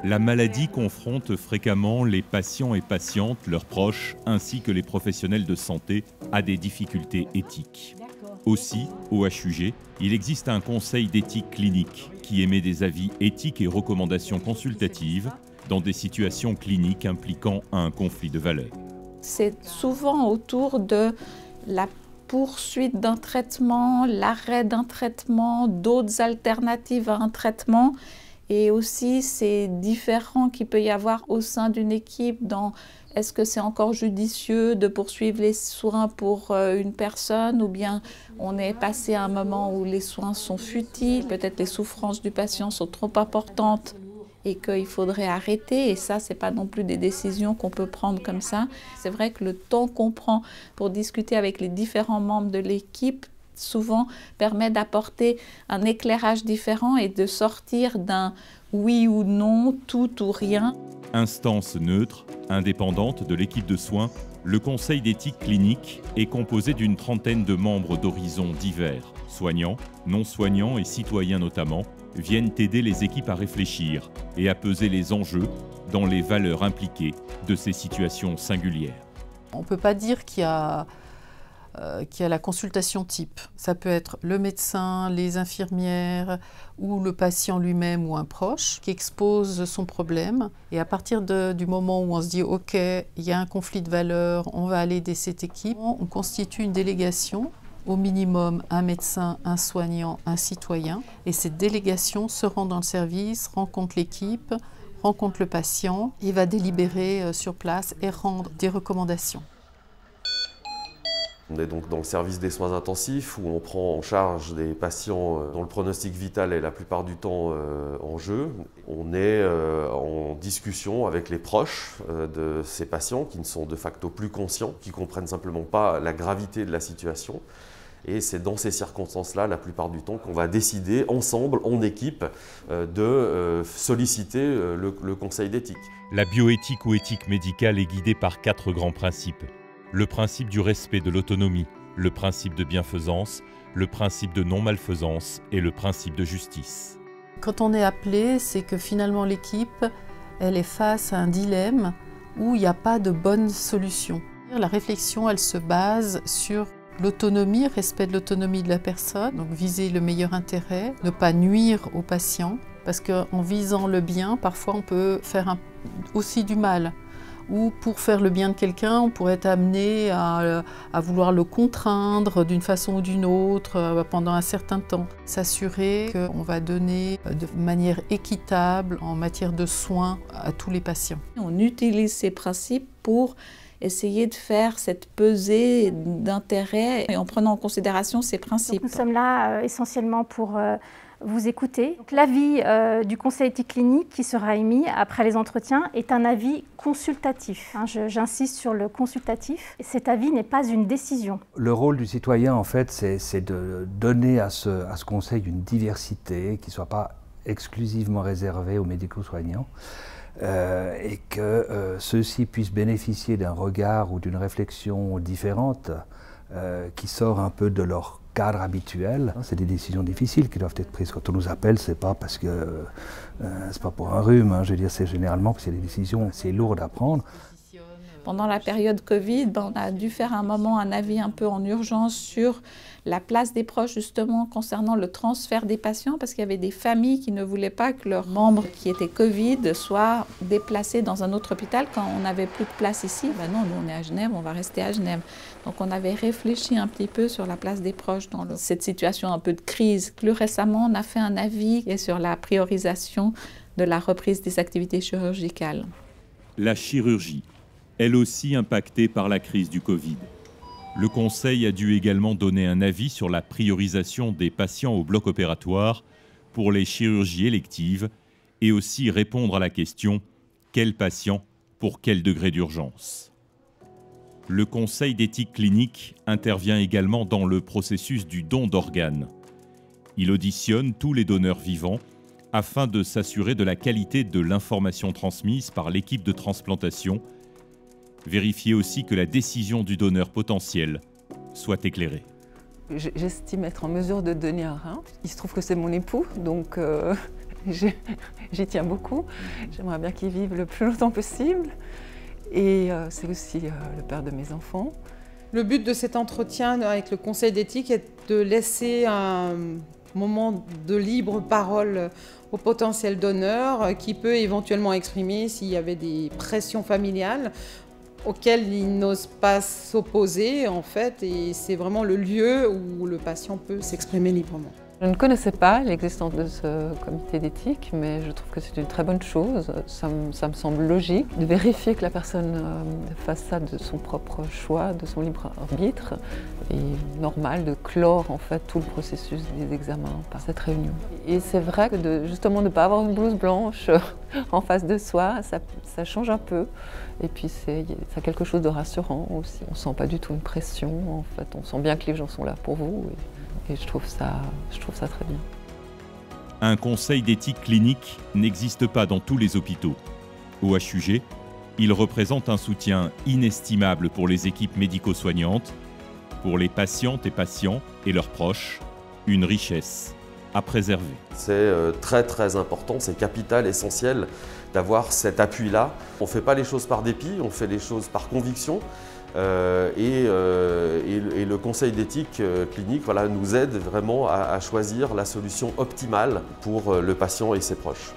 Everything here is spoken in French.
La maladie confronte fréquemment les patients et patientes, leurs proches, ainsi que les professionnels de santé à des difficultés éthiques. Aussi, au HUG, il existe un conseil d'éthique clinique qui émet des avis éthiques et recommandations consultatives dans des situations cliniques impliquant un conflit de valeurs. C'est souvent autour de la poursuite d'un traitement, l'arrêt d'un traitement, d'autres alternatives à un traitement. Et aussi ces différends qu'il peut y avoir au sein d'une équipe dans est-ce que c'est encore judicieux de poursuivre les soins pour une personne ou bien on est passé à un moment où les soins sont futiles, peut-être les souffrances du patient sont trop importantes et qu'il faudrait arrêter. Et ça, ce n'est pas non plus des décisions qu'on peut prendre comme ça. C'est vrai que le temps qu'on prend pour discuter avec les différents membres de l'équipe souvent permet d'apporter un éclairage différent et de sortir d'un oui ou non, tout ou rien. Instance neutre, indépendante de l'équipe de soins, le conseil d'éthique clinique est composé d'une trentaine de membres d'horizons divers. Soignants, non-soignants et citoyens notamment, viennent aider les équipes à réfléchir et à peser les enjeux dans les valeurs impliquées de ces situations singulières. On ne peut pas dire qu'il y a la consultation type. Ça peut être le médecin, les infirmières ou le patient lui-même ou un proche qui expose son problème. Et à partir du moment où on se dit « Ok, il y a un conflit de valeurs, on va aller aider cette équipe », on constitue une délégation, au minimum un médecin, un soignant, un citoyen. Et cette délégation se rend dans le service, rencontre l'équipe, rencontre le patient et va délibérer sur place et rendre des recommandations. On est donc dans le service des soins intensifs où on prend en charge des patients dont le pronostic vital est la plupart du temps en jeu. On est en discussion avec les proches de ces patients qui ne sont de facto plus conscients, qui ne comprennent simplement pas la gravité de la situation. Et c'est dans ces circonstances-là, la plupart du temps, qu'on va décider ensemble, en équipe, de solliciter le conseil d'éthique. La bioéthique ou éthique médicale est guidée par 4 grands principes. Le principe du respect de l'autonomie, le principe de bienfaisance, le principe de non-malfaisance et le principe de justice. Quand on est appelé, c'est que finalement l'équipe, elle est face à un dilemme où il n'y a pas de bonne solution. La réflexion, elle se base sur l'autonomie, respect de l'autonomie de la personne, donc viser le meilleur intérêt, ne pas nuire au patient, parce qu'en visant le bien, parfois on peut faire aussi du mal. Ou pour faire le bien de quelqu'un, on pourrait être amené à vouloir le contraindre d'une façon ou d'une autre pendant un certain temps. S'assurer qu'on va donner de manière équitable en matière de soins à tous les patients. On utilise ces principes pour essayer de faire cette pesée d'intérêt et en prenant en considération ces principes. Donc nous sommes là essentiellement pour vous écouter. L'avis du conseil éthique clinique qui sera émis après les entretiens est un avis consultatif. J'insiste sur le consultatif. Cet avis n'est pas une décision. Le rôle du citoyen, en fait, c'est de donner à ce conseil une diversité qui ne soit pas exclusivement réservée aux médico-soignants. Et que ceux-ci puissent bénéficier d'un regard ou d'une réflexion différente qui sort un peu de leur cadre habituel. C'est des décisions difficiles qui doivent être prises. Quand on nous appelle, c'est pas parce que c'est pas pour un rhume, hein. Je veux dire, c'est généralement parce que c'est des décisions assez lourdes à prendre. Pendant la période Covid, on a dû faire un moment un avis un peu en urgence sur la place des proches justement concernant le transfert des patients parce qu'il y avait des familles qui ne voulaient pas que leurs membres qui étaient Covid soient déplacés dans un autre hôpital quand on n'avait plus de place ici. Ben non, nous on est à Genève, on va rester à Genève. Donc on avait réfléchi un petit peu sur la place des proches dans cette situation un peu de crise. Plus récemment, on a fait un avis sur la priorisation de la reprise des activités chirurgicales. La chirurgie, elle aussi impactée par la crise du Covid. Le Conseil a dû également donner un avis sur la priorisation des patients au bloc opératoire pour les chirurgies électives et aussi répondre à la question « Quel patient pour quel degré d'urgence ?» Le Conseil d'éthique clinique intervient également dans le processus du don d'organes. Il auditionne tous les donneurs vivants afin de s'assurer de la qualité de l'information transmise par l'équipe de transplantation. Vérifier aussi que la décision du donneur potentiel soit éclairée. J'estime être en mesure de donner un rein. Il se trouve que c'est mon époux, donc J'y tiens beaucoup. J'aimerais bien qu'il vive le plus longtemps possible. Et c'est aussi le père de mes enfants. Le but de cet entretien avec le Conseil d'éthique est de laisser un moment de libre parole au potentiel donneur qui peut éventuellement exprimer s'il y avait des pressions familiales auxquelles il n'ose pas s'opposer en fait, et c'est vraiment le lieu où le patient peut s'exprimer librement. Je ne connaissais pas l'existence de ce comité d'éthique, mais je trouve que c'est une très bonne chose. Ça me semble logique de vérifier que la personne fasse ça de son propre choix, de son libre arbitre. Et normal de clore en fait tout le processus des examens par cette réunion. Et c'est vrai que justement de ne pas avoir une blouse blanche en face de soi, ça change un peu. Et puis c'est quelque chose de rassurant aussi. On ne sent pas du tout une pression, en fait. On sent bien que les gens sont là pour vous. Et je trouve ça très bien. Un conseil d'éthique clinique n'existe pas dans tous les hôpitaux. Au HUG, il représente un soutien inestimable pour les équipes médico-soignantes, pour les patientes et patients et leurs proches, une richesse à préserver. C'est très important, c'est capital, essentiel d'avoir cet appui-là. On ne fait pas les choses par dépit, on fait les choses par conviction. Et le conseil d'éthique clinique nous aide vraiment à choisir la solution optimale pour le patient et ses proches.